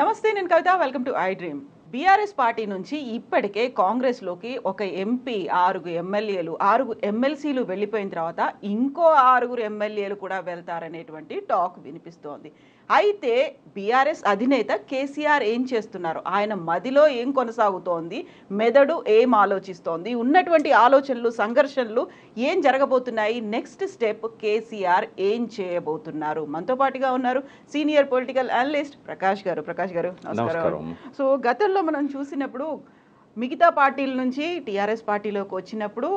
నమస్తే, నేను Kavitha. Welcome to I dream. BRS party నుంచి ఇప్పటికే కాంగ్రెస్లోకి ఒక ఎంపీ, 6 ఎమ్మెల్యేలు, 6 ఎమ్మెల్సీలు వెళ్ళిపోయిన తర్వాత ఇంకో 6 ఎమ్మెల్యేలు కూడా వెళ్తారనేటువంటి టాక్ వినిపిస్తోంది. అయితే బీఆర్ఎస్ అధినేత కేసీఆర్ ఏం చేస్తున్నారు, ఆయన మదిలో ఏం కొనసాగుతోంది, మెదడు ఏం ఆలోచిస్తోంది, ఉన్నటువంటి ఆలోచనలు, సంఘర్షణలు ఏం జరగబోతున్నాయి, నెక్స్ట్ స్టెప్ కేసీఆర్ ఏం చేయబోతున్నారు? మనతో పాటుగా ఉన్నారు సీనియర్ పొలిటికల్ అనలిస్ట్ ప్రకాష్ గారు. ప్రకాష్ గారు, నమస్కారం. సో గతంలో మనం చూసినప్పుడు మిగతా పార్టీల నుంచి టీఆర్ఎస్ పార్టీలోకి వచ్చినప్పుడు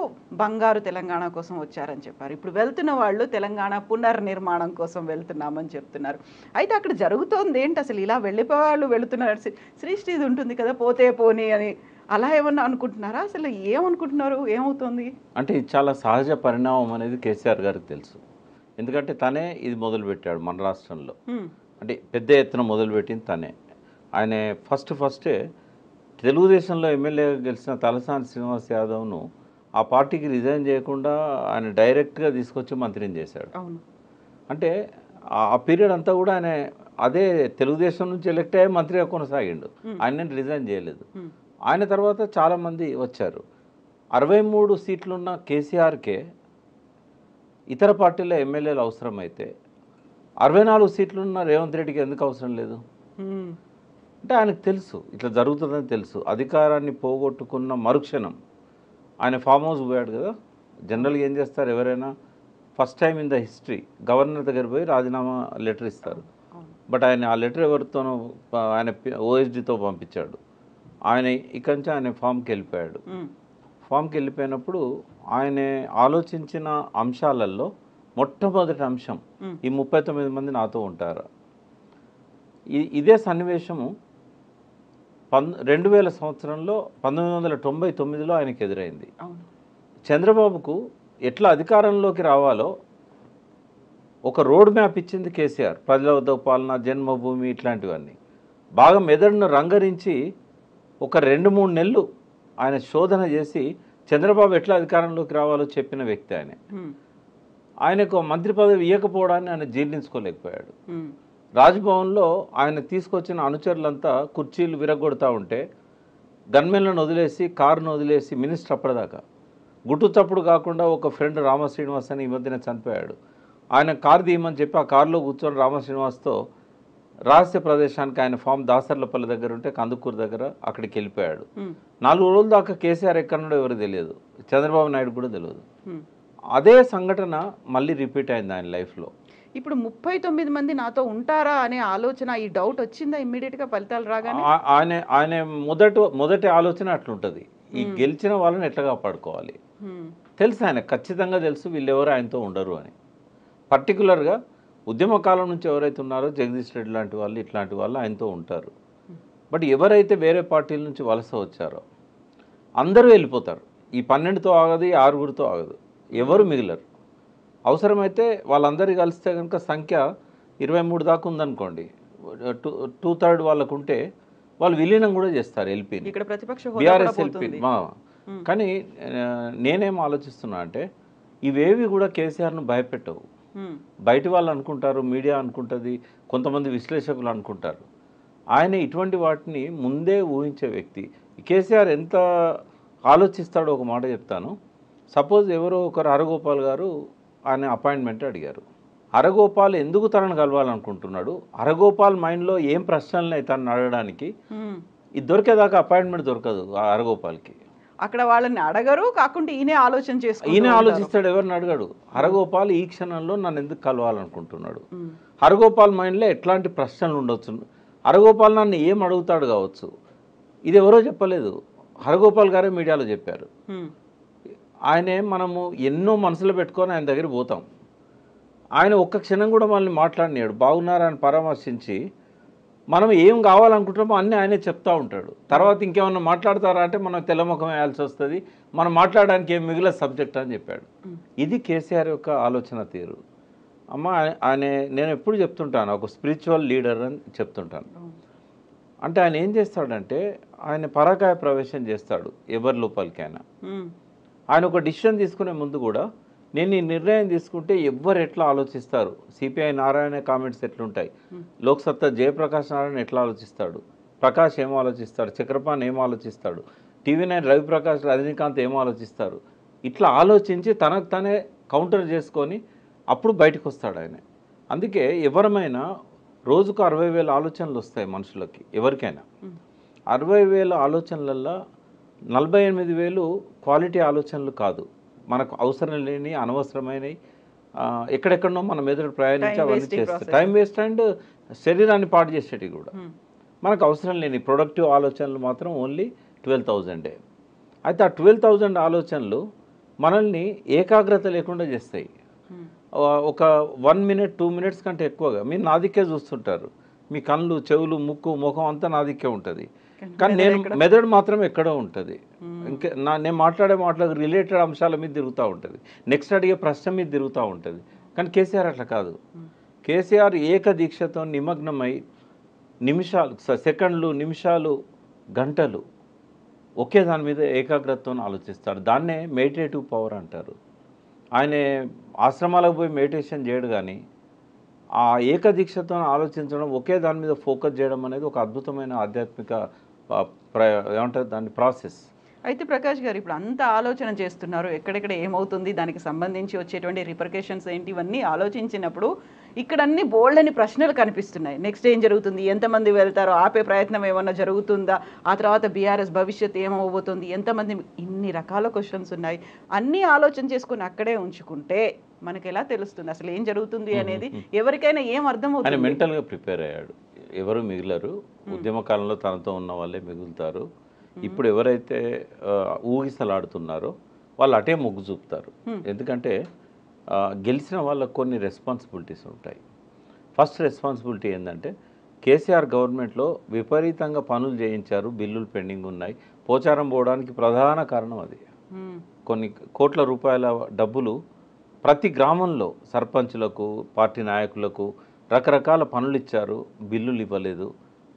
బంగారు తెలంగాణ కోసం వచ్చారని చెప్పారు. ఇప్పుడు వెళ్తున్న వాళ్ళు తెలంగాణ పునర్నిర్మాణం కోసం వెళ్తున్నామని చెప్తున్నారు. అయితే అక్కడ జరుగుతోంది ఏంటి అసలు? ఇలా వెళ్ళిపోయే వాళ్ళు వెళుతున్నారు, సృష్టి ఉంటుంది కదా, పోతే పోనీ అని అలా ఏమన్నా అనుకుంటున్నారా? అసలు ఏమనుకుంటున్నారు, ఏమవుతుంది అంటే ఇది చాలా సహజ పరిణామం అనేది కేసీఆర్ గారికి తెలుసు. ఎందుకంటే తనే ఇది మొదలుపెట్టాడు మన రాష్ట్రంలో. అంటే పెద్ద ఎత్తున మొదలుపెట్టింది తనే. ఆయన ఫస్టే తెలుగుదేశంలో ఎమ్మెల్యేగా గెలిచిన తలసాని శ్రీనివాస్ యాదవ్ను ఆ పార్టీకి రిజైన్ చేయకుండా ఆయన డైరెక్ట్గా తీసుకొచ్చి మంత్రిని చేశాడు. అంటే ఆ పీరియడ్ అంతా కూడా ఆయన అదే తెలుగుదేశం నుంచి ఎలక్ట్ అయ్యే మంత్రిగా కొనసాగిండు. ఆయన రిజైన్ చేయలేదు. ఆయన తర్వాత చాలామంది వచ్చారు. 63 సీట్లున్న కేసీఆర్కే ఇతర పార్టీల ఎమ్మెల్యేలు అవసరమైతే 64 సీట్లున్న రేవంత్ రెడ్డికి ఎందుకు అవసరం లేదు? అంటే ఆయనకు తెలుసు ఇట్లా జరుగుతుందని తెలుసు. అధికారాన్ని పోగొట్టుకున్న మరుక్షణం ఆయన ఫామ్ హౌస్ పోయాడు కదా. జనరల్గా ఏం చేస్తారు, ఎవరైనా first time in the history governor దగ్గర పోయి రాజీనామా లెటర్ ఇస్తారు. బట్ ఆయన ఆ లెటర్ ఎవరితోనో ఆయన ఓఎస్డీతో పంపించాడు. ఆయన ఇక్కడి నుంచి ఆయన ఫామ్కి వెళ్ళిపోయాడు. ఫామ్కి వెళ్ళిపోయినప్పుడు ఆయన ఆలోచించిన అంశాలలో మొట్టమొదటి అంశం ఈ 39 మంది నాతో ఉంటారు. ఇదే సన్నివేశము 2000 సంవత్సరంలో 1999లో ఆయనకి ఎదురైంది. చంద్రబాబుకు ఎట్లా అధికారంలోకి రావాలో ఒక రోడ్ మ్యాప్ ఇచ్చింది కేసీఆర్. ప్రజల వద్ద పాలన, జన్మభూమి, ఇట్లాంటివన్నీ బాగా మెదడును రంగరించి ఒక 2-3 నెలలు ఆయన శోధన చేసి చంద్రబాబు ఎట్లా అధికారంలోకి రావాలో చెప్పిన వ్యక్తి ఆయన. ఆయనకు మంత్రి పదవి ఇవ్వకపోవడాన్ని ఆయన జీర్ణించుకోలేకపోయాడు. రాజ్భవన్లో ఆయన తీసుకొచ్చిన అనుచరులంతా కుర్చీలు విరగొడతా ఉంటే గన్మెన్లను వదిలేసి, కారును వదిలేసి మినిస్టర్ అప్పటిదాకా గుట్టు తప్పుడు కాకుండా ఒక ఫ్రెండ్ రామశ్రీనివాస్ అని ఈ మధ్యన చనిపోయాడు. ఆయన కారు తీయమని చెప్పి ఆ కారులో కూర్చొని రామశ్రీనివాస్తో రహస్య ప్రదేశానికి ఆయన ఫామ్ దాసర్లపల్లి దగ్గర ఉంటే కందుకూరు దగ్గర అక్కడికి వెళ్ళిపోయాడు. 4 రోజుల దాకా కేసీఆర్ ఎక్కడున్నాడో ఎవరు తెలియదు, చంద్రబాబు నాయుడు కూడా తెలియదు. అదే సంఘటన మళ్ళీ రిపీట్ అయింది ఆయన లైఫ్లో. ఇప్పుడు 39 మంది నాతో ఉంటారా అనే ఆలోచన, ఈ డౌట్ వచ్చిందా ఇమ్మీడియట్గా ఫలితాలు రాగానే? ఆయన మొదటి ఆలోచన అట్లుంటుంది, ఈ గెలిచిన వాళ్ళని ఎట్లా కాపాడుకోవాలి. తెలుసు ఆయన, ఖచ్చితంగా తెలుసు వీళ్ళెవరు ఆయనతో ఉండరు అని. పర్టికులర్గా ఉద్యమకాలం నుంచి ఎవరైతే ఉన్నారో జగదీష్ రెడ్డి లాంటి వాళ్ళు, ఇట్లాంటి వాళ్ళు ఆయనతో ఉంటారు. బట్ ఎవరైతే వేరే పార్టీల నుంచి వలస వచ్చారో అందరూ వెళ్ళిపోతారు. ఈ 12తో ఆగదు, 6గురితో ఆగదు, ఎవరు మిగిలరు. అవసరమైతే వాళ్ళందరూ కలిస్తే కనుక సంఖ్య 23 దాకా ఉందనుకోండి, 2/3 వాళ్ళకు ఉంటే వాళ్ళు విలీనం కూడా చేస్తారు ఎల్పీని, బీఆర్ఎస్ ఎల్పీని. కానీ నేనేం ఆలోచిస్తున్నా అంటే ఇవేవి కూడా కేసీఆర్ను భయపెట్టవు. బయట వాళ్ళు అనుకుంటారు, మీడియా అనుకుంటుంది, కొంతమంది విశ్లేషకులు అనుకుంటారు. ఆయన ఇటువంటి వాటిని ముందే ఊహించే వ్యక్తి. కేసీఆర్ ఎంత ఆలోచిస్తాడో ఒక మాట చెప్తాను. సపోజ్ ఎవరో ఒకరు హరగోపాల్ గారు ఆయన అపాయింట్మెంట్ అడిగారు. హరగోపాల్ ఎందుకు తనను కలవాలనుకుంటున్నాడు, హరగోపాల్ మైండ్లో ఏం ప్రశ్నలు తనను అడగడానికి, ఇది దొరికేదాకా అపాయింట్మెంట్ దొరకదు హరగోపాల్కి. అక్కడ వాళ్ళని అడగరు, కాకుండా ఈయనే ఆలోచన చేస్తాడు, ఈయన ఆలోచిస్తాడు, ఎవరిని అడగడు. హరగోపాల్ ఈ క్షణంలో నన్ను ఎందుకు కలవాలనుకుంటున్నాడు, హరగోపాల్ మైండ్లో ఎట్లాంటి ప్రశ్నలు ఉండొచ్చు, హరగోపాల్ నన్ను ఏం అడుగుతాడు కావచ్చు. ఇది ఎవరో చెప్పలేదు, హరగోపాల్ గారే మీడియాలో చెప్పారు. ఆయనే మనము ఎన్నో మనసులో పెట్టుకొని ఆయన దగ్గర పోతాం. ఆయన ఒక్క క్షణం కూడా మనల్ని మాట్లాడినాడు, బాగున్నారా అని పరామర్శించి మనం ఏం కావాలనుకుంటున్నామో అన్నీ ఆయనే చెప్తూ ఉంటాడు. తర్వాత ఇంకేమన్నా మాట్లాడతారా అంటే మనం తెల్లముఖం వేయాల్సి వస్తుంది, మనం మాట్లాడడానికి ఏం మిగిలిన సబ్జెక్ట్ అని చెప్పాడు. ఇది కేసీఆర్ యొక్క ఆలోచన తీరు. అమ్మ ఆయన నేను ఎప్పుడు చెప్తుంటాను, ఒక స్పిరిచువల్ లీడర్ అని చెప్తుంటాను. అంటే ఆయన ఏం చేస్తాడంటే ఆయన పరాకాయ ప్రవేశం చేస్తాడు ఎవరి లోపలికైనా. ఆయన ఒక డిసిషన్ తీసుకునే ముందు కూడా నేను ఈ నిర్ణయం తీసుకుంటే ఎవ్వరు ఎట్లా ఆలోచిస్తారు, సిపిఐ నారాయణ కామెంట్స్ ఎట్లుంటాయి, లోక్సత్తా జయప్రకాష్ నారాయణ ఎట్లా ఆలోచిస్తాడు, ప్రకాష్ ఏం ఆలోచిస్తాడు, చక్రపాణి ఏం ఆలోచిస్తాడు, TV9 రవిప్రకాష్ రజనీకాంత్ ఏం ఆలోచిస్తారు, ఇట్లా ఆలోచించి తనకు తనే కౌంటర్ చేసుకొని అప్పుడు బయటకు వస్తాడు ఆయన. అందుకే ఎవరమైనా రోజుకు 60,000 ఆలోచనలు వస్తాయి మనుషులకి, ఎవరికైనా 60,000 ఆలోచనలల్లో 48,000 క్వాలిటీ ఆలోచనలు కాదు, మనకు అవసరం లేని అనవసరమైనవి, ఎక్కడెక్కడనో మన మెదడు ప్రయాణించి అవన్నీ చేస్తాయి, టైం వేస్ట్ అండ్ శరీరాన్ని పాడు చేసేటివి కూడా. మనకు అవసరం లేని ప్రొడక్టివ్ ఆలోచనలు మాత్రం ఓన్లీ 12,000. అయితే ఆ 12,000 ఆలోచనలు మనల్ని ఏకాగ్రత లేకుండా చేస్తాయి. ఒక 1 minute 2 minutes కంటే ఎక్కువగా మీరు నా దిక్కే చూస్తుంటారు, మీ కళ్ళు చెవులు ముక్కు ముఖం అంతా నా దిక్కే ఉంటుంది, కానీ నేను మెదడు మాత్రం ఎక్కడో ఉంటుంది. ఇంకా నేను మాట్లాడే మాటలకు రిలేటెడ్ అంశాల మీద తిరుగుతూ ఉంటుంది, నెక్స్ట్ అడిగే ప్రశ్న మీద తిరుగుతూ ఉంటుంది. కానీ కేసీఆర్ అట్లా కాదు. కేసీఆర్ ఏకదీక్షతో నిమగ్నమై నిమిషాలు, సెకండ్లు, నిమిషాలు, గంటలు ఒకే దాని మీద ఏకాగ్రతతో ఆలోచిస్తాడు. దాన్నే మెడిటేటివ్ పవర్ అంటారు. ఆయన ఆశ్రమాలకు పోయి మెడిటేషన్ చేయడు, కానీ ఆ ఏకదీక్షతో ఆలోచించడం, ఒకే దాని మీద ఫోకస్ చేయడం అనేది ఒక అద్భుతమైన ఆధ్యాత్మిక ఏమంటారు దాని ప్రాసెస్. అయితే ప్రకాష్ గారు ఇప్పుడు అంత ఆలోచన చేస్తున్నారు, ఎక్కడెక్కడ ఏమవుతుంది, దానికి సంబంధించి వచ్చేటువంటి రిపర్కేషన్స్ ఏంటి, ఇవన్నీ ఆలోచించినప్పుడు ఇక్కడ అన్ని బోల్డ్ అని ప్రశ్నలు కనిపిస్తున్నాయి. నెక్స్ట్ ఏం జరుగుతుంది, ఎంతమంది వెళ్తారో, ఆపే ప్రయత్నం ఏమన్నా జరుగుతుందా, ఆ తర్వాత బీఆర్ఎస్ భవిష్యత్తు ఏమవబోతుంది, ఎంతమంది, ఇన్ని రకాల క్వశ్చన్స్ ఉన్నాయి. అన్నీ ఆలోచన చేసుకుని అక్కడే ఉంచుకుంటే మనకి ఎలా తెలుస్తుంది అసలు ఏం జరుగుతుంది అనేది, ఎవరికైనా ఏం అర్థమవుతుంది? ఆయన మెంటల్గా ప్రిపేర్ అయ్యాడు, ఎవరు మిగిలరు, ఉద్యమ కాలంలో తనతో ఉన్న వాళ్ళే మిగులుతారు. ఇప్పుడు ఎవరైతే ఊగిసలాడుతున్నారో వాళ్ళు అటే మొగ్గు చూపుతారు. ఎందుకంటే గెలిచిన వాళ్ళకు కొన్ని రెస్పాన్సిబిలిటీస్ ఉంటాయి. ఫస్ట్ రెస్పాన్సిబిలిటీ ఏంటంటే కేసీఆర్ గవర్నమెంట్లో విపరీతంగా పనులు చేయించారు, బిల్లులు పెండింగ్ ఉన్నాయి, పోచారం పోవడానికి ప్రధాన కారణం అది. కొన్ని కోట్ల రూపాయల డబ్బులు ప్రతి గ్రామంలో సర్పంచులకు, పార్టీ నాయకులకు రకరకాల పనులు ఇచ్చారు, బిల్లులు ఇవ్వలేదు.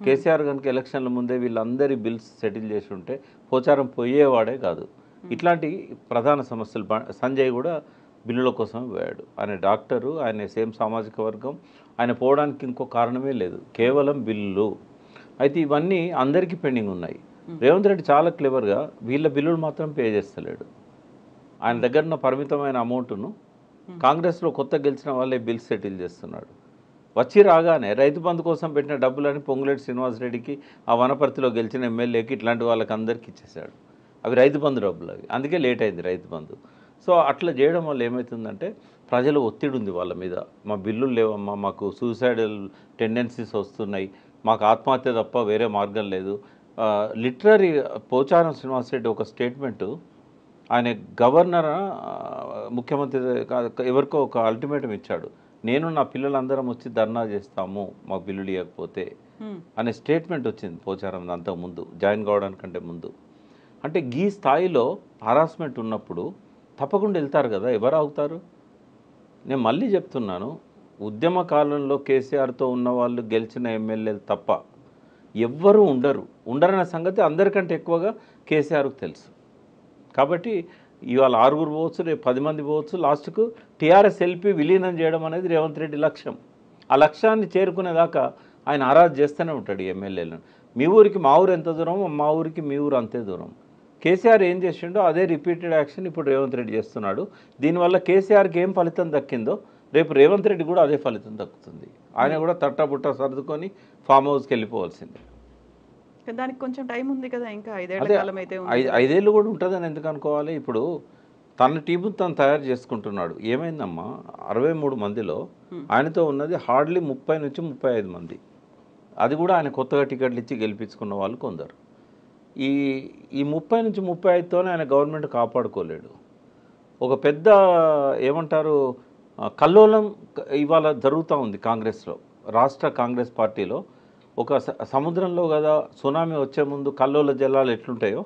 కేసీఆర్ కనుక ఎలక్షన్ల ముందే వీళ్ళందరి బిల్స్ సెటిల్ చేసి ఉంటే పోచారం పోయేవాడే కాదు. ఇట్లాంటి ప్రధాన సమస్యలు సంజయ్ కూడా బిల్లుల కోసం పోయాడు. ఆయన డాక్టరు, ఆయన సేమ్ సామాజిక వర్గం, ఆయన పోవడానికి ఇంకో కారణమే లేదు, కేవలం బిల్లులు. అయితే ఇవన్నీ అందరికీ పెండింగ్ ఉన్నాయి. రేవంత్ రెడ్డి చాలా క్లెవర్గా వీళ్ళ బిల్లులు మాత్రం పే చేస్తలేడు. ఆయన దగ్గర ఉన్న పరిమితమైన అమౌంట్ను కాంగ్రెస్లో కొత్త గెలిచిన వాళ్ళే బిల్స్ సెటిల్ చేస్తున్నాడు. వచ్చి రాగానే రైతు బంధు కోసం పెట్టిన డబ్బులని పొంగులేటి శ్రీనివాసరెడ్డికి, ఆ వనపర్తిలో గెలిచిన ఎమ్మెల్యేకి, ఇట్లాంటి వాళ్ళకి అందరికీ ఇచ్చేసాడు. అవి రైతు బంధు డబ్బులు, అవి అందుకే లేట్ అయింది రైతు బంధు. సో అట్లా చేయడం వల్ల ఏమవుతుందంటే ప్రజలు ఒత్తిడి ఉంది వాళ్ళ మీద, మా బిల్లులు లేవమ్మా, మాకు సూసైడల్ టెండెన్సీస్ వస్తున్నాయి, మాకు ఆత్మహత్య తప్ప వేరే మార్గం లేదు. లిటరరీ పోచారం శ్రీనివాసరెడ్డి ఒక స్టేట్మెంటు, ఆయన గవర్నర్ ముఖ్యమంత్రి ఎవరికో ఒక అల్టిమేటం ఇచ్చాడు, నేను నా పిల్లలందరం వచ్చి ధర్నా చేస్తాము మా బిల్లులు ఇవ్వకపోతే అనే స్టేట్మెంట్ వచ్చింది పోచారం అంతకుముందు, జాయిన్ కావడానికంటే ముందు. అంటే ఈ స్థాయిలో హరాస్మెంట్ ఉన్నప్పుడు తప్పకుండా వెళ్తారు కదా, ఎవరు అవుతారు? నేను మళ్ళీ చెప్తున్నాను, ఉద్యమ కాలంలో కేసీఆర్తో ఉన్న వాళ్ళు గెలిచిన ఎమ్మెల్యేలు తప్ప ఎవ్వరూ ఉండరన్న సంగతి అందరికంటే ఎక్కువగా కేసీఆర్కు తెలుసు. కాబట్టి ఇవాళ 6 పోవచ్చు, రేపు 10 మంది పోవచ్చు, లాస్ట్కు టీఆర్ఎస్ ఎల్పీ విలీనం చేయడం అనేది రేవంత్ రెడ్డి లక్ష్యం. ఆ లక్ష్యాన్ని చేరుకునేదాకా ఆయన ఆరాధన చేస్తూనే ఉంటాడు ఈ ఎమ్మెల్యేలను. మీ ఊరికి మా ఊరు ఎంత దూరం, మా ఊరికి మీ ఊరు అంతే దూరం. కేసీఆర్ ఏం చేసిండో అదే రిపీటెడ్ యాక్షన్ ఇప్పుడు రేవంత్ రెడ్డి చేస్తున్నాడు. దీనివల్ల కేసీఆర్కి ఏం ఫలితం దక్కిందో రేపు రేవంత్ రెడ్డి కూడా అదే ఫలితం దక్కుతుంది. ఆయన కూడా తట్టబుట్ట సర్దుకొని ఫామ్ హౌస్కి వెళ్ళిపోవాల్సిందే. దానికి కొంచెం టైం ఉంది కదా, ఇంకా 5 ఏళ్ల కాలం అయితే ఉంది. 5 ఏళ్ళు కూడా ఉంటుందని ఎందుకు అనుకోవాలి? ఇప్పుడు తన టీము తను తయారు చేసుకుంటున్నాడు. ఏమైందమ్మా, 63 మందిలో ఆయనతో ఉన్నది హార్డ్లీ 30 నుంచి 35 మంది. అది కూడా ఆయన కొత్తగా టికెట్లు ఇచ్చి గెలిపించుకున్న వాళ్ళు కొందరు. ఈ 30 నుంచి 35తోనే ఆయన గవర్నమెంట్ కాపాడుకోలేడు. ఒక పెద్ద ఏమంటారు కల్లోలం ఇవాళ జరుగుతూ ఉంది కాంగ్రెస్లో, రాష్ట్ర కాంగ్రెస్ పార్టీలో. ఒక సముద్రంలో కదా సునామీ వచ్చే ముందు కల్లోల జలాలు ఎట్లుంటాయో,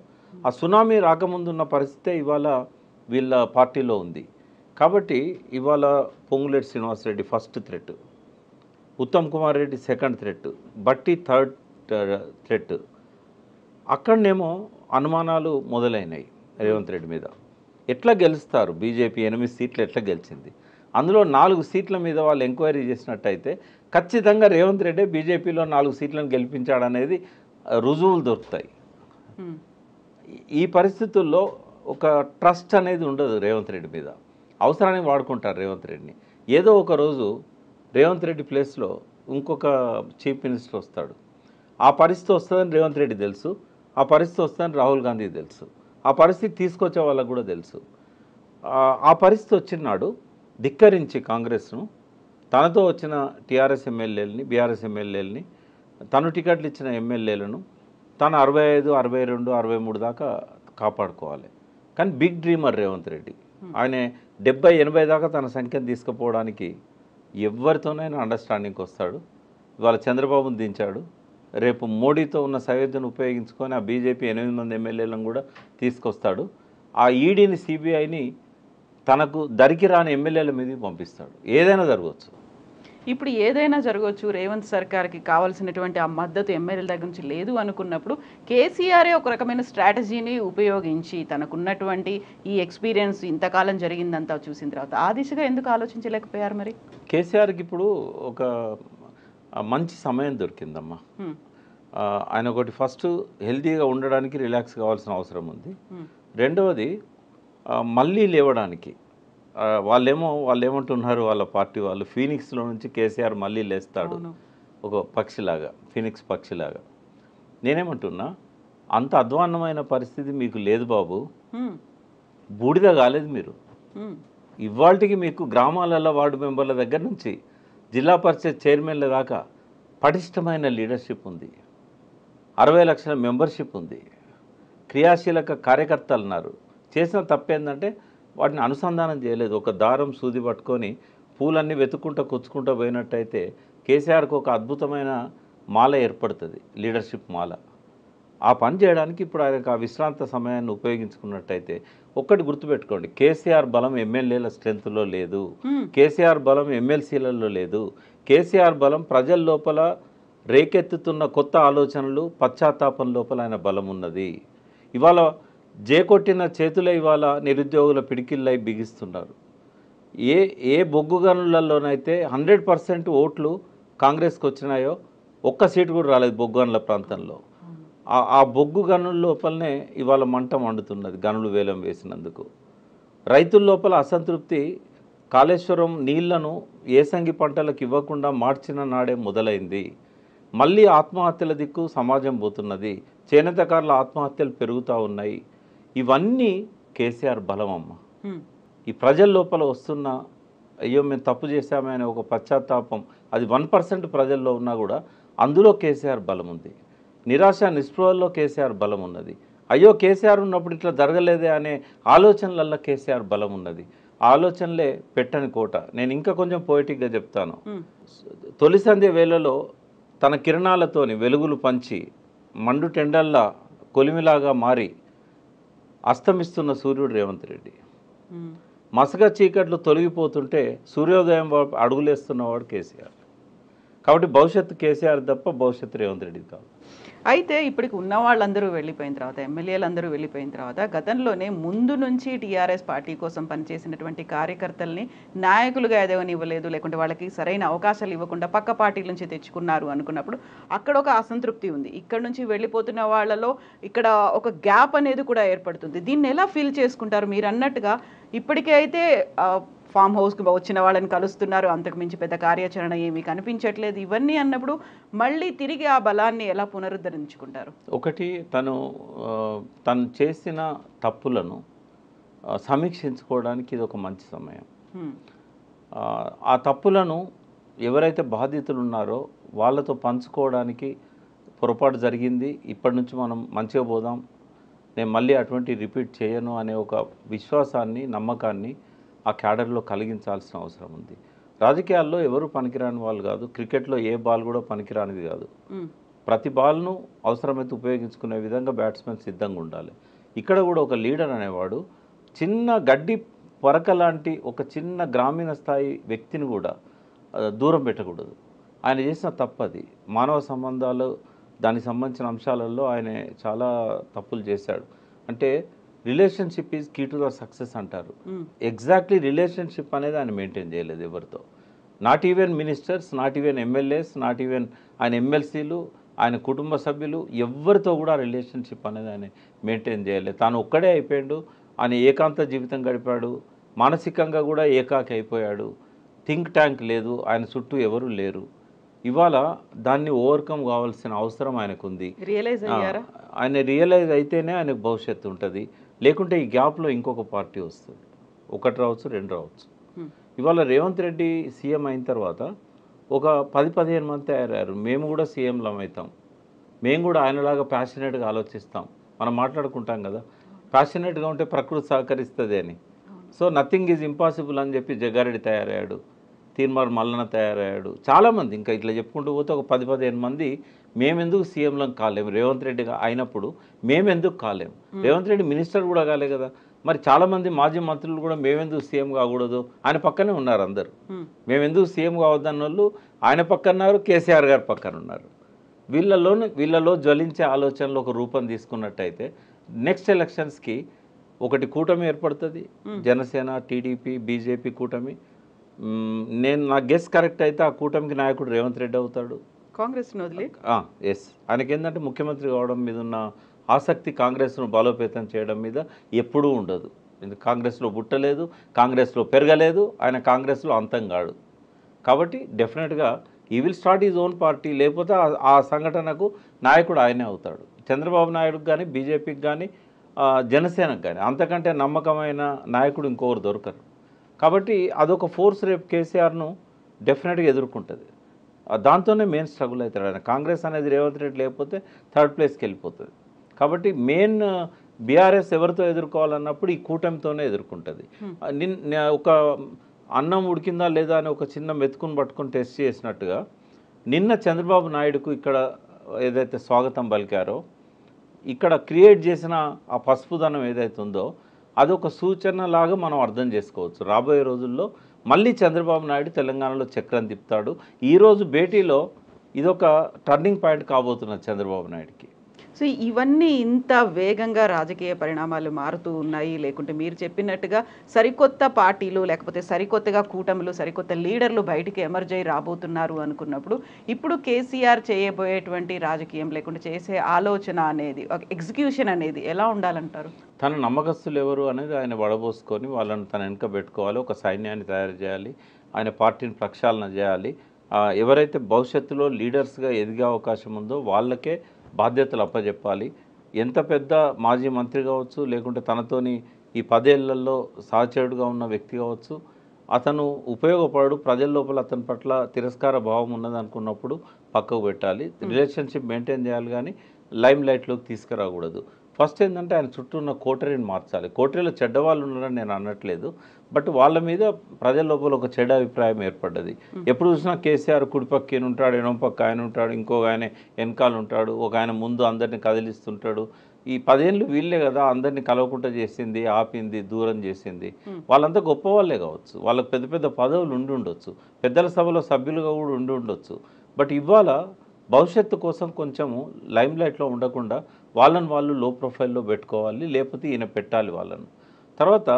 ఆ సునామీ రాకముందు ఉన్న పరిస్థితే ఇవాళ వీళ్ళ పార్టీలో ఉంది. కాబట్టి ఇవాళ Ponguleti Srinivasareddy first threat, Uttam Kumar Reddy second threat, Bhatti third threat. అక్కడనేమో అనుమానాలు మొదలైనాయి రేవంత్ రెడ్డి మీద. ఎట్లా గెలుస్తారు? బీజేపీ 8 సీట్లు ఎట్లా గెలిచింది? అందులో 4 సీట్ల మీద వాళ్ళు ఎంక్వైరీ చేసినట్టయితే ఖచ్చితంగా రేవంత్ రెడ్డి బీజేపీలో 4 సీట్లను గెలిపించాడనేది రుజువులు దొరుకుతాయి. ఈ పరిస్థితుల్లో ఒక ట్రస్ట్ అనేది ఉండదు రేవంత్ రెడ్డి మీద. అవసరానికి వాడుకుంటారు రేవంత్ రెడ్డిని. ఏదో ఒక రోజు రేవంత్ రెడ్డి ప్లేస్లో ఇంకొక చీఫ్ మినిస్టర్ వస్తాడు. ఆ పరిస్థితి వస్తుందని రేవంత్ రెడ్డి తెలుసు, ఆ పరిస్థితి వస్తుందని రాహుల్ గాంధీకి తెలుసు, ఆ పరిస్థితి తీసుకొచ్చే వాళ్ళకు కూడా తెలుసు. ఆ పరిస్థితి వచ్చినాడు ధిక్కరించి కాంగ్రెస్ను, తనతో వచ్చిన టీఆర్ఎస్ ఎమ్మెల్యేలని, బీఆర్ఎస్ ఎమ్మెల్యేలని, తను టికెట్లు ఇచ్చిన ఎమ్మెల్యేలను తను 65, 62, 63 దాకా కాపాడుకోవాలి. కానీ బిగ్ డ్రీమర్ రేవంత్ రెడ్డి. ఆయన 70, 80 దాకా తన సంఖ్యను తీసుకుపోవడానికి ఎవరితోనైనా అండర్స్టాండింగ్కి వస్తాడు. ఇవాళ చంద్రబాబును దించాడు, రేపు మోడీతో ఉన్న సయోధ్యను ఉపయోగించుకొని ఆ బీజేపీ 8 మంది ఎమ్మెల్యేలను కూడా తీసుకొస్తాడు. ఆ ఈడీని, సిబిఐని తనకు దరికి రాని ఎమ్మెల్యేల మీదకి పంపిస్తాడు. ఏదైనా జరగవచ్చు. ఇప్పుడు ఏదైనా జరగవచ్చు. రేవంత్ సర్కార్కి కావాల్సినటువంటి ఆ మద్దతు ఎమ్మెల్యేల దగ్గర నుంచి లేదు అనుకున్నప్పుడు కేసీఆరే ఒక రకమైన స్ట్రాటజీని ఉపయోగించి తనకున్నటువంటి ఈ ఎక్స్పీరియన్స్ ఇంతకాలం జరిగిందంతా చూసిన తర్వాత ఆ దిశగా ఎందుకు ఆలోచించలేకపోయారు మరి? కేసీఆర్కి ఇప్పుడు ఒక మంచి సమయం దొరికిందమ్మా. ఆయన ఒకటి ఫస్ట్ హెల్తీగా ఉండడానికి రిలాక్స్ కావాల్సిన అవసరం ఉంది. రెండవది మళ్ళీ లేవడానికి వాళ్ళు ఏమంటున్నారు, వాళ్ళ పార్టీ వాళ్ళు ఫీనిక్స్లో నుంచి కేసీఆర్ మళ్ళీ లేస్తాడు ఒక పక్షిలాగా, ఫీనిక్స్ పక్షిలాగా. నేనేమంటున్నా, అంత అధ్వాన్నమైన పరిస్థితి మీకు లేదు బాబు, బూడిద కాలేదు మీరు. ఇవాళకి మీకు గ్రామాలలో వార్డు మెంబర్ల దగ్గర నుంచి జిల్లా పరిషత్ చైర్మన్ల దాకా పటిష్టమైన లీడర్షిప్ ఉంది, 60 లక్షల మెంబర్షిప్ ఉంది, క్రియాశీలక కార్యకర్తలు ఉన్నారు. చేసిన తప్పేందంటే వాటిని అనుసంధానం చేయలేదు. ఒక దారం సూది పట్టుకొని పూలన్నీ వెతుక్కుంటూ కూర్చుకుంటూ పోయినట్టయితే కేసీఆర్కి ఒక అద్భుతమైన మాల ఏర్పడుతుంది, లీడర్షిప్ మాల. ఆ పని చేయడానికి ఇప్పుడు ఆయనకు ఆ విశ్రాంత సమయాన్ని ఉపయోగించుకున్నట్టయితే ఒక్కటి గుర్తుపెట్టుకోండి, కేసీఆర్ బలం ఎమ్మెల్యేల స్ట్రెంత్లో లేదు, కేసీఆర్ బలం ఎమ్మెల్సీలలో లేదు. కేసీఆర్ బలం ప్రజల లోపల రేకెత్తుతున్న కొత్త ఆలోచనలు, పశ్చాత్తాపం లోపల ఆయన బలం ఉన్నది. ఇవాళ జేకొట్టిన చేతులే ఇవాళ నిరుద్యోగుల పిడికిళ్ళై బిగిస్తున్నారు. ఏ బొగ్గు గనులలోనైతే 100% ఓట్లు కాంగ్రెస్కి వచ్చినాయో ఒక్క సీటు కూడా రాలేదు బొగ్గు గనుల ప్రాంతంలో. ఆ బొగ్గు గనుల లోపలనే ఇవాళ మంట మండుతున్నది, గనులు వేలం వేసినందుకు. రైతుల లోపల అసంతృప్తి కాళేశ్వరం నీళ్లను ఏసంగి పంటలకు ఇవ్వకుండా మార్చిన నాడే మొదలైంది. మళ్ళీ ఆత్మహత్యల దిక్కు సమాజం పోతున్నది, చేనేతకారుల ఆత్మహత్యలు పెరుగుతూ ఉన్నాయి. ఇవన్నీ కేసీఆర్ బలం అమ్మ. ఈ ప్రజల లోపల వస్తున్న అయ్యో మేము తప్పు చేశామనే ఒక పశ్చాత్తాపం, అది 1% ప్రజల్లో ఉన్నా కూడా అందులో కేసీఆర్ బలం ఉంది. నిరాశ నిస్పృహల్లో కేసీఆర్ బలం ఉన్నది. అయ్యో కేసీఆర్ ఉన్నప్పుడు ఇట్లా జరగలేదే అనే ఆలోచనలల్లో కేసీఆర్ బలం ఉన్నది. ఆ ఆలోచనలే పెట్టని కోట. నేను ఇంకా కొంచెం పోయిటిక్గా చెప్తాను. తొలి సంధ్య వేళలో తన కిరణాలతోని వెలుగులు పంచి మండు టెండల్లా కొలిమిలాగా మారి అస్తమిస్తున్న సూర్యుడు రేవంత్ రెడ్డి. మసక చీకట్లు తొలగిపోతుంటే సూర్యోదయం అడుగులేస్తున్నవాడు కేసీఆర్. కాబట్టి భవిష్యత్తు కేసీఆర్ తప్ప భవిష్యత్తు రేవంత్ రెడ్డి కాదు. అయితే ఇప్పటికి ఉన్న వాళ్ళందరూ వెళ్ళిపోయిన తర్వాత, ఎమ్మెల్యేలందరూ వెళ్ళిపోయిన తర్వాత, గతంలోనే ముందు నుంచి టీఆర్ఎస్ పార్టీ కోసం పనిచేసినటువంటి కార్యకర్తల్ని నాయకులుగా ఎదగనివ్వలేదు, లేకుంటే వాళ్ళకి సరైన అవకాశాలు ఇవ్వకుండా పక్క పార్టీల నుంచి తెచ్చుకున్నారు అనుకున్నప్పుడు అక్కడ ఒక అసంతృప్తి ఉంది. ఇక్కడ నుంచి వెళ్ళిపోతున్న వాళ్ళలో ఇక్కడ ఒక గ్యాప్ అనేది కూడా ఏర్పడుతుంది. దీన్ని ఎలా ఫీల్ చేసుకుంటారు? మీరు అన్నట్టుగా ఇప్పటికే అయితే ఫామ్ హౌస్కి వచ్చిన వాళ్ళని కలుస్తున్నారు, అంతకుమించి పెద్ద కార్యాచరణ ఏమీ కనిపించట్లేదు. ఇవన్నీ అన్నప్పుడు మళ్ళీ తిరిగి ఆ బలాన్ని ఎలా పునరుద్ధరించుకుంటారు? ఒకటి, తను చేసిన తప్పులను సమీక్షించుకోవడానికి ఇది ఒక మంచి సమయం. ఆ తప్పులను ఎవరైతే బాధితులు ఉన్నారో వాళ్ళతో పంచుకోవడానికి పొరపాటు జరిగింది, ఇప్పటి నుంచి మనం మంచిగా పోదాం, నేను మళ్ళీ అటువంటి రిపీట్ చేయను అనే ఒక విశ్వాసాన్ని, నమ్మకాన్ని ఆ క్యాడర్లో కలిగించాల్సిన అవసరం ఉంది. రాజకీయాల్లో ఎవరు పనికిరాని వాళ్ళు కాదు, క్రికెట్లో ఏ బాల్ కూడా పనికిరానిది కాదు. ప్రతి బాల్ను అవసరమైతే ఉపయోగించుకునే విధంగా బ్యాట్స్మెన్ సిద్ధంగా ఉండాలి. ఇక్కడ కూడా ఒక లీడర్ అనేవాడు చిన్న గడ్డి పొరక లాంటి ఒక చిన్న గ్రామీణ స్థాయి వ్యక్తిని కూడా దూరం పెట్టకూడదు. ఆయన చేసిన తప్పది. మానవ సంబంధాలు, దానికి సంబంధించిన అంశాలలో ఆయన చాలా తప్పులు చేశాడు. అంటే relationship is key to the success అంటారు. ఎగ్జాక్ట్లీ రిలేషన్షిప్ అనేది ఆయన మెయింటైన్ చేయలేదు ఎవరితో. Not even ministers, not even MLAs, not even ఆయన ఎమ్మెల్సీలు, ఆయన కుటుంబ సభ్యులు ఎవరితో కూడా రిలేషన్షిప్ అనేది ఆయన మెయింటైన్ చేయలేదు. తాను ఒక్కడే అయిపోయాడు. ఆయన ఏకాంత జీవితం గడిపాడు. మానసికంగా కూడా ఏకాకి అయిపోయాడు. థింక్ ట్యాంక్ లేదు, ఆయన చుట్టూ ఎవరు లేరు. ఇవాళ దాన్ని ఓవర్కమ్ కావాల్సిన అవసరం ఆయనకు ఉంది. రియలైజ్ అయ్యారా? ఆయన రియలైజ్ అయితేనే ఆయనకు భవిష్యత్తు ఉంటుంది. లేకుంటే ఈ గ్యాప్లో ఇంకొక పార్టీ వస్తుంది. ఒకటి రావచ్చు, రెండు రావచ్చు. ఇవాళ రేవంత్ రెడ్డి సీఎం అయిన తర్వాత ఒక 10-15 మంది తయారయ్యారు. మేము కూడా సీఎంలం అవుతాం, మేము కూడా ఆయనలాగా ప్యాషనేట్గా ఆలోచిస్తాం. మనం మాట్లాడుకుంటాం కదా, ప్యాషనేట్గా ఉంటే ప్రకృతి సహకరిస్తుంది అని. సో నథింగ్ ఈజ్ ఇంపాసిబుల్ అని చెప్పి జగ్గారెడ్డి తయారయ్యాడు, తీన్మార్ మల్లన్న తయారయ్యాడు, చాలామంది. ఇంకా ఇట్లా చెప్పుకుంటూ పోతే ఒక 10-15 మంది మేమెందుకు సీఎంలం కాలేము, రేవంత్ రెడ్డిగా అయినప్పుడు మేమెందుకు కాలేము. రేవంత్ రెడ్డి మినిస్టర్ కూడా కాలే కదా, మరి చాలామంది మాజీ మంత్రులు కూడా మేమెందుకు సీఎం కాకూడదు, ఆయన పక్కనే ఉన్నారు అందరూ. మేమెందుకు సీఎం కావద్దన్న వాళ్ళు ఆయన పక్కన ఉన్నారు, కేసీఆర్ గారు పక్కన ఉన్నారు. వీళ్ళలో జ్వలించే ఆలోచనలు ఒక రూపం తీసుకున్నట్టయితే నెక్స్ట్ ఎలక్షన్స్కి ఒకటి కూటమి ఏర్పడుతుంది. జనసేన, టీడీపీ, బీజేపీ కూటమి. నా గెస్ కరెక్ట్ అయితే ఆ కూటమికి నాయకుడు రేవంత్ రెడ్డి అవుతాడు. కాంగ్రెస్ ఎస్, ఆయనకి ఏంటంటే ముఖ్యమంత్రి కావడం మీద ఉన్న ఆసక్తి కాంగ్రెస్ను బలోపేతం చేయడం మీద ఎప్పుడూ ఉండదు. కాంగ్రెస్లో పుట్టలేదు, కాంగ్రెస్లో పెరగలేదు, ఆయన కాంగ్రెస్లో అంతం కాడు. కాబట్టి డెఫినెట్గా ఈ will start is own party. లేకపోతే ఆ సంఘటనకు నాయకుడు ఆయనే అవుతాడు. చంద్రబాబు నాయుడుకి కానీ, బీజేపీకి కానీ, జనసేనకు కానీ అంతకంటే నమ్మకమైన నాయకుడు ఇంకొకరు దొరకరు. కాబట్టి అదొక ఫోర్స్ రేపు కేసీఆర్ను డెఫినెట్గా ఎదుర్కొంటుంది. దాంతోనే మెయిన్ స్ట్రగుల్ అవుతాడు ఆయన. కాంగ్రెస్ అనేది రేవంత్ రెడ్డి లేకపోతే థర్డ్ ప్లేస్కి వెళ్ళిపోతుంది. కాబట్టి మెయిన్ బీఆర్ఎస్ ఎవరితో ఎదుర్కోవాలన్నప్పుడు ఈ కూటమితోనే ఎదుర్కొంటుంది. ఒక అన్నం ఉడికిందా లేదా అని ఒక చిన్న మెతుకుని పట్టుకొని టెస్ట్ చేసినట్టుగా నిన్న చంద్రబాబు నాయుడుకు ఇక్కడ ఏదైతే స్వాగతం పలికారో, ఇక్కడ క్రియేట్ చేసిన ఆ పసుపుదనం ఏదైతే ఉందో అదొక సూచనలాగా మనం అర్థం చేసుకోవచ్చు. రాబోయే రోజుల్లో మళ్ళీ చంద్రబాబు నాయుడు తెలంగాణలో చక్రం తిప్పుతాడు. ఈరోజు భేటీలో ఇదొక టర్నింగ్ పాయింట్ కాబోతున్నది చంద్రబాబు నాయుడుకి. సో ఇవన్నీ ఇంత వేగంగా రాజకీయ పరిణామాలు మారుతూ ఉన్నాయి, లేకుంటే మీరు చెప్పినట్టుగా సరికొత్త పార్టీలు లేకపోతే సరికొత్తగా కూటములు, సరికొత్త లీడర్లు బయటికి ఎమర్జ్ అయ్యి రాబోతున్నారు అనుకున్నప్పుడు ఇప్పుడు కేసీఆర్ చేయబోయేటువంటి రాజకీయం లేకుంటే చేసే ఆలోచన అనేది, ఒక ఎగ్జిక్యూషన్ అనేది ఎలా ఉండాలంటారు? తన నమ్మకస్తులు ఎవరు అనేది ఆయన వడబోసుకొని వాళ్ళని తన వెనుక పెట్టుకోవాలి. ఒక సైన్యాన్ని తయారు చేయాలి, ఆయన పార్టీని ప్రక్షాళన చేయాలి. ఎవరైతే భవిష్యత్తులో లీడర్స్గా ఎదిగే అవకాశం ఉందో వాళ్ళకే బాధ్యతలు అప్పచెప్పాలి. ఎంత పెద్ద మాజీ మంత్రి కావచ్చు, లేకుంటే తనతోని ఈ 10 ఏళ్లలో సహచరుడుగా ఉన్న వ్యక్తి కావచ్చు, అతను ఉపయోగపడు, ప్రజల లోపల అతని పట్ల తిరస్కార భావం ఉన్నదనుకున్నప్పుడు పక్కకు పెట్టాలి. రిలేషన్షిప్ మెయింటైన్ చేయాలి, కానీ లైమ్ లైట్లోకి తీసుకురాకూడదు. ఫస్ట్ ఏంటంటే ఆయన చుట్టూ ఉన్న కోటరీని మార్చాలి. కోటరీలో చెడ్డవాళ్ళు ఉన్నారని నేను అనట్లేదు, బట్ వాళ్ళ మీద ప్రజల లోపల ఒక చెడ్డ అభిప్రాయం ఏర్పడ్డది. ఎప్పుడు చూసినా కేసీఆర్ కుడిపక్క ఈయన ఉంటాడు, ఎడమ పక్క ఆయన ఉంటాడు, ఇంకొక ఆయన వెనకాల ఉంటాడు, ఒక ఆయన ముందు అందరినీ కదిలిస్తుంటాడు. ఈ 10 ఏళ్ళు వీళ్ళే కదా అందరినీ కలవకుండా చేసింది, ఆపింది, దూరం చేసింది. వాళ్ళంతా గొప్ప వాళ్ళే కావచ్చు, వాళ్ళకి పెద్ద పెద్ద పదవులు ఉండి ఉండొచ్చు, పెద్దల సభలో సభ్యులుగా కూడా ఉండి ఉండొచ్చు. బట్ ఇవాళ భవిష్యత్తు కోసం కొంచెము లైమ్ లైట్లో ఉండకుండా వాళ్ళని వాళ్ళు లో ప్రొఫైల్లో పెట్టుకోవాలి, లేకపోతే ఈయన పెట్టాలి వాళ్ళను. తర్వాత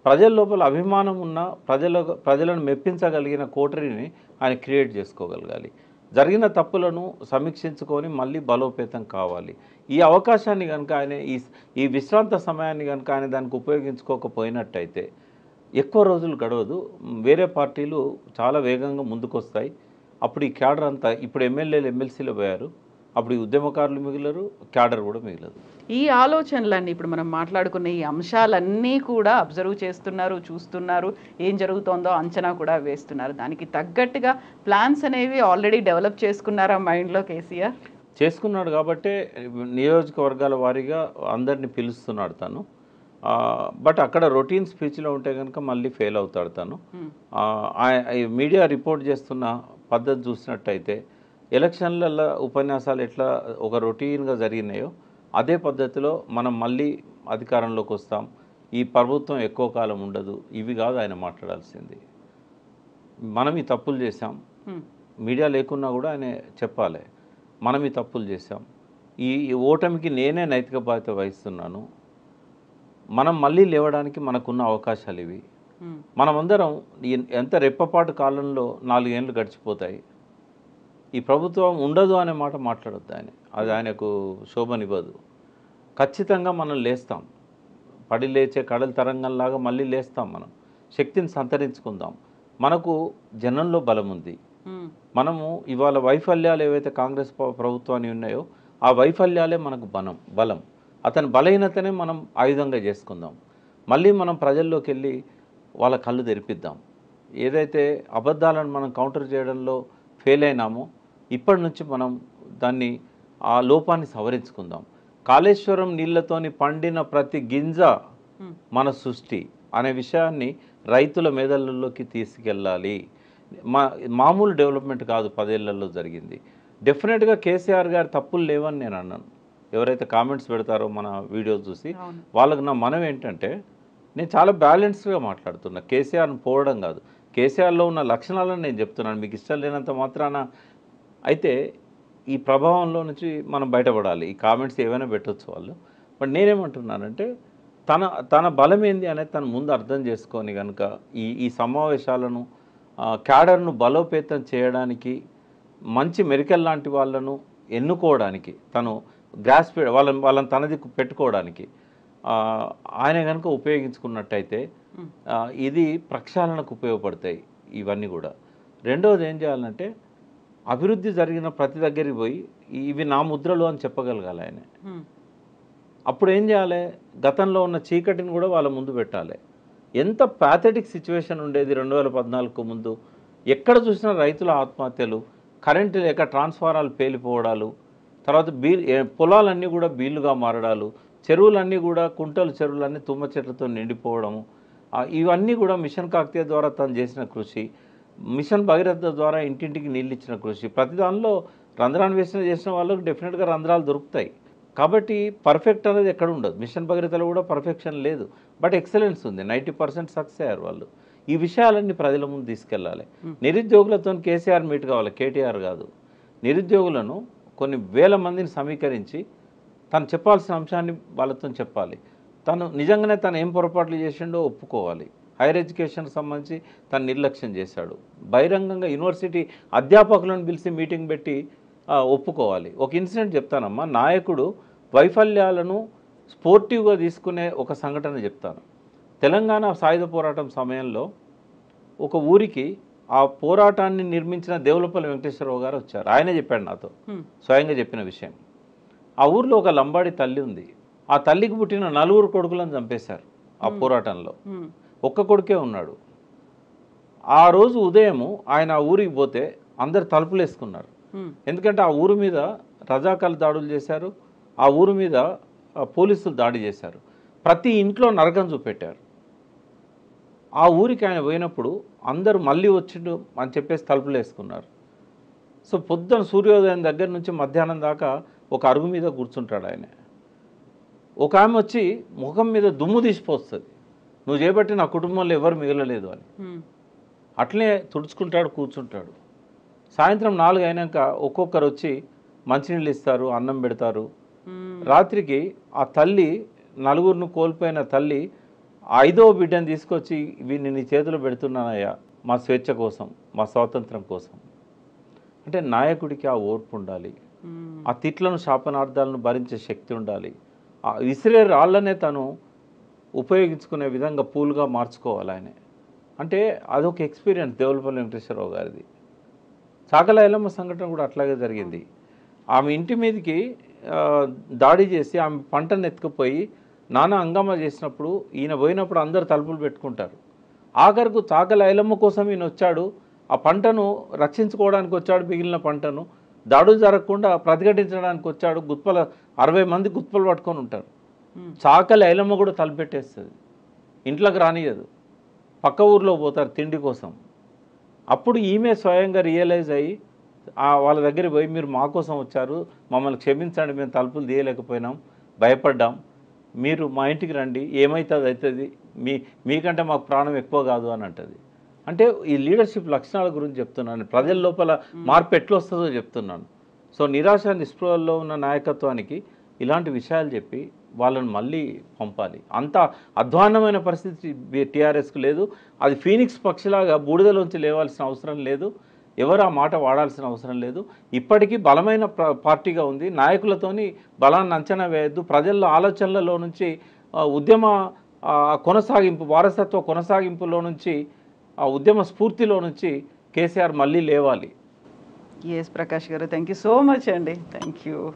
ప్రజల లోపల అభిమానం ఉన్న ప్రజలను మెప్పించగలిగిన కోటరీని ఆయన క్రియేట్ చేసుకోగలగాలి. జరిగిన తప్పులను సమీక్షించుకొని మళ్ళీ బలోపేతం కావాలి. ఈ అవకాశాన్ని కనుక ఆయన ఈ విశ్రాంత సమయాన్ని కనుక ఆయన దానికి ఉపయోగించుకోకపోయినట్టయితే ఎక్కువ రోజులు గడవదు. వేరే పార్టీలు చాలా వేగంగా ముందుకొస్తాయి. అప్పుడు ఈ క్యాడర్ అంతా, ఇప్పుడు ఎమ్మెల్యేలు ఎమ్మెల్సీలు పోయారు, అప్పుడు ఈ ఉద్యమకారులు మిగిలరు, క్యాడర్ కూడా మిగిలదు. ఈ ఆలోచనలన్నీ ఇప్పుడు మనం మాట్లాడుకున్న ఈ అంశాలన్నీ కూడా అబ్జర్వ్ చేస్తున్నారు, చూస్తున్నారు, ఏం జరుగుతోందో అంచనా కూడా వేస్తున్నారు. దానికి తగ్గట్టుగా ప్లాన్స్ అనేవి ఆల్రెడీ డెవలప్ చేసుకున్నారా మైండ్లో కేసీఆర్? చేసుకున్నాడు కాబట్టే నియోజకవర్గాల వారీగా అందరినీ పిలుస్తున్నాడు తను. బట్ అక్కడ రొటీన్ స్పీచ్లో ఉంటే కనుక మళ్ళీ ఫెయిల్ అవుతాడు తను. మీడియా రిపోర్ట్ చేస్తున్న పద్ధతి చూసినట్టయితే ఎలక్షన్లలో ఉపన్యాసాలు ఎట్లా ఒక రొటీన్గా జరిగినాయో అదే పద్ధతిలో మనం మళ్ళీ అధికారంలోకి వస్తాం, ఈ ప్రభుత్వం ఎక్కువ కాలం ఉండదు, ఇవి కాదు ఆయన మాట్లాడాల్సింది. మనం ఈ తప్పులు చేసాం, మీడియా లేకున్నా కూడా ఆయన చెప్పాలి, మనం ఈ తప్పులు చేసాం, ఈ ఓటమికి నేనే నైతిక బాధ్యత వహిస్తున్నాను, మనం మళ్ళీ లేవడానికి మనకున్న అవకాశాలు ఇవి. మనమందరం ఎంత రెప్పపాటు కాలంలో 4 ఏళ్ళు గడిచిపోతాయి. ఈ ప్రభుత్వం ఉండదు అనే మాట మాట్లాడొద్దు ఆయన, అది ఆయనకు శోభనివ్వదు. ఖచ్చితంగా మనం లేస్తాం, పడి లేచే కడల తరంగంలాగా మళ్ళీ లేస్తాం. మనం శక్తిని సంతరించుకుందాం. మనకు జనంలో బలం ఉంది. మనము ఇవాళ వైఫల్యాలు ఏవైతే కాంగ్రెస్ ప్రభుత్వాన్ని ఉన్నాయో ఆ వైఫల్యాలే మనకు బలం. అతని బలహీనతనే మనం ఆయుధంగా చేసుకుందాం. మళ్ళీ మనం ప్రజల్లోకి వెళ్ళి వాళ్ళ కళ్ళు తెరిపిద్దాం. ఏదైతే అబద్ధాలను మనం కౌంటర్ చేయడంలో ఫెయిల్ అయినామో ఇప్పటి నుంచి మనం దాన్ని ఆ లోపాన్ని సవరించుకుందాం. కాళేశ్వరం నీళ్లతోని పండిన ప్రతి గింజ మన సృష్టి అనే విషయాన్ని రైతుల మెదళ్ళలోకి తీసుకెళ్ళాలి. మామూలు డెవలప్మెంట్ కాదు 10 ఏళ్లలో జరిగింది. డెఫినెట్గా కేసీఆర్ గారి తప్పులు లేవని నేను అన్నాను. ఎవరైతే కామెంట్స్ పెడతారో మన వీడియోస్ చూసి వాళ్ళకి నా మనం ఏంటంటే, నేను చాలా బ్యాలెన్స్డ్గా మాట్లాడుతున్నా. కేసీఆర్ని పోవడం కాదు, కేసీఆర్లో ఉన్న లక్షణాలను నేను చెప్తున్నాను. మీకు ఇష్టం లేనంత మాత్రాన అయితే ఈ ప్రభావంలో నుంచి మనం బయటపడాలి. ఈ కామెంట్స్ ఏమైనా పెట్టవచ్చు వాళ్ళు. బట్ నేనేమంటున్నానంటే తన బలం ఏంది అనేది తను ముందు అర్థం చేసుకొని కనుక ఈ సమావేశాలను క్యాడర్ను బలోపేతం చేయడానికి, మంచి మెరికల్ లాంటి వాళ్ళను ఎన్నుకోవడానికి, తను గ్రాస్ వాళ్ళని తనది పెట్టుకోవడానికి ఆయన కనుక ఉపయోగించుకున్నట్టయితే ఇది ప్రక్షాళనకు ఉపయోగపడతాయి ఇవన్నీ కూడా. రెండవది ఏం చేయాలంటే, అభివృద్ధి జరిగిన ప్రతి దగ్గరికి పోయి ఇవి నా ముద్రలు అని చెప్పగలగాలి ఆయన. అప్పుడు ఏం చేయాలి, గతంలో ఉన్న చీకటిని కూడా వాళ్ళ ముందు పెట్టాలి. ఎంత ప్యాథెటిక్ సిచ్యువేషన్ ఉండేది 2014కు ముందు. ఎక్కడ చూసినా రైతుల ఆత్మహత్యలు, కరెంటు లేక ట్రాన్స్ఫారాలు పేలిపోవడాలు, తర్వాత పొలాలన్నీ కూడా బీళ్లుగా మారడాలు, చెరువులన్నీ కూడా కుంటలు చెరువులన్నీ తుమ్మ చెట్లతో నిండిపోవడము, ఇవన్నీ కూడా మిషన్ కాకతీయ ద్వారా తను చేసిన కృషి, మిషన్ భగీరథ ద్వారా ఇంటింటికి నీళ్ళు ఇచ్చిన కృషి. ప్రతి దానిలో రంధ్రాన్వేషణ చేసిన వాళ్ళకు డెఫినెట్గా రంధ్రాలు దొరుకుతాయి. కాబట్టి పర్ఫెక్ట్ అనేది ఎక్కడ ఉండదు. మిషన్ భగీరథలో కూడా పర్ఫెక్షన్ లేదు, బట్ ఎక్సలెన్స్ ఉంది. 90% సక్సెస్ అయ్యారు వాళ్ళు. ఈ విషయాలన్నీ ప్రజల ముందు తీసుకెళ్ళాలి. నిరుద్యోగులతో కేసీఆర్ మీట్ కావాలి, కేటీఆర్ కాదు. నిరుద్యోగులను కొన్ని వేల మందిని సమీకరించి తను చెప్పాల్సిన అంశాన్ని వాళ్ళతో చెప్పాలి. తను నిజంగానే తను ఏం పొరపాట్లు చేసిండో ఒప్పుకోవాలి. హైయర్ ఎడ్యుకేషన్కి సంబంధించి తను నిర్లక్ష్యం చేశాడు. బహిరంగంగా యూనివర్సిటీ అధ్యాపకులను పిలిచి మీటింగ్ పెట్టి ఒప్పుకోవాలి. ఒక ఇన్సిడెంట్ చెప్తానమ్మా. నాయకుడు వైఫల్యాలను స్పోర్టివ్గా తీసుకునే ఒక సంఘటన చెప్తాను. తెలంగాణ సాయుధ పోరాటం సమయంలో ఒక ఊరికి ఆ పోరాటాన్ని నిర్మించిన దేవులపల్లి వెంకటేశ్వరరావు గారు వచ్చారు. ఆయనే చెప్పాడు నాతో, స్వయంగా చెప్పిన విషయం. ఆ ఊర్లో ఒక లంబాడి తల్లి ఉంది. ఆ తల్లికి పుట్టిన 4 కొడుకులను చంపేశారు ఆ పోరాటంలో. ఒక్క కొడుకే ఉన్నాడు. ఆ రోజు ఉదయము ఆయన ఆ ఊరికి పోతే అందరు తలుపులు వేసుకున్నారు. ఎందుకంటే ఆ ఊరు మీద రజాకాలు దాడులు చేశారు, ఆ ఊరు మీద పోలీసులు దాడి చేశారు. ప్రతి ఇంట్లో నరకం చూపెట్టారు. ఆ ఊరికి ఆయన పోయినప్పుడు అందరూ మళ్ళీ వచ్చిండు అని చెప్పేసి తలుపులు వేసుకున్నారు. సో పొద్దున సూర్యోదయం దగ్గర నుంచి మధ్యాహ్నం దాకా ఒక అరుగు మీద కూర్చుంటాడు ఆయన. ఒక ఆమె వచ్చి ముఖం మీద దుమ్ము తీసిపోస్తుంది, నువ్వు చేపట్టి నా కుటుంబంలో ఎవరు మిగలలేదు అని. అట్లనే తుడుచుకుంటాడు, కూర్చుంటాడు. సాయంత్రం 4 అయినాక ఒక్కొక్కరు వచ్చి మంచినీళ్ళు ఇస్తారు, అన్నం పెడతారు. రాత్రికి ఆ తల్లి, 4 కోల్పోయిన తల్లి 5వ బిడ్డను తీసుకొచ్చి, వీడిని నీ చేతిలో పెడుతున్నానయ్యా మా స్వేచ్ఛ కోసం, మా స్వాతంత్రం కోసం. అంటే నాయకుడికి ఆ ఓర్పు ఉండాలి, ఆ తిట్లను శాపనార్థాలను భరించే శక్తి ఉండాలి. ఆ విసిరే రాళ్ళనే తను ఉపయోగించుకునే విధంగా పూలుగా మార్చుకోవాలి ఆయన. అంటే అదొక ఎక్స్పీరియన్స్ దేవులపల్లి వెంకటేశ్వరరావు గారిది. చాకల ఐలమ్మ సంఘటన కూడా అట్లాగే జరిగింది. ఆమె ఇంటి మీదకి దాడి చేసి ఆమె పంటను ఎత్తుకుపోయి నానా హంగామా చేసినప్పుడు ఈయన పోయినప్పుడు అందరు తలుపులు పెట్టుకుంటారు. ఆఖరకు చాకల ఐలమ్మ కోసం ఈయన వచ్చాడు, ఆ పంటను రక్షించుకోవడానికి వచ్చాడు. మిగిలిన పంటను దాడులు జరగకుండా ప్రతిఘటించడానికి వచ్చాడు. 60 మంది గుత్పలు పట్టుకొని ఉంటారు. చాకలి ఐలమ్మ కూడా తలుపెట్టేస్తుంది, ఇంట్లోకి రానియదు. పక్క ఊర్లో పోతారు తిండి కోసం. అప్పుడు ఈమె స్వయంగా రియలైజ్ అయ్యి వాళ్ళ దగ్గర పోయి, మీరు మా కోసం వచ్చారు, మమ్మల్ని క్షమించండి, మేము తలుపులు తీయలేకపోయినాం, భయపడ్డాం, మీరు మా ఇంటికి రండి, ఏమవుతుంది అవుతుంది, మీకంటే మాకు ప్రాణం ఎక్కువ కాదు అని అంటది. అంటే ఈ లీడర్షిప్ లక్షణాల గురించి చెప్తున్నాను, ప్రజల లోపల మార్పు ఎట్లా వస్తుందో చెప్తున్నాను. సో నిరాశ నిస్పృహల్లో ఉన్న నాయకత్వానికి ఇలాంటి విషయాలు చెప్పి వాళ్ళని మళ్ళీ పంపాలి. అంత అధ్వాన్నమైన పరిస్థితి టీఆర్ఎస్కు లేదు. అది ఫీనిక్స్ పక్షిలాగా బూడిదలోంచి లేవాల్సిన అవసరం లేదు. ఎవరు ఆ మాట వాడాల్సిన అవసరం లేదు. ఇప్పటికీ బలమైన పార్టీగా ఉంది. నాయకులతోని బలాన్ని అంచనా వేయద్దు. ప్రజల ఆలోచనలలో నుంచి ఉద్యమ కొనసాగింపు, వారసత్వ కొనసాగింపులో నుంచి, ఆ ఉద్యమ స్ఫూర్తిలో నుంచి కేసీఆర్ మళ్ళీ లేవాలి. ఎస్ ప్రకాష్ గారు, థ్యాంక్ యూ సో మచ్ అండి. Thank you.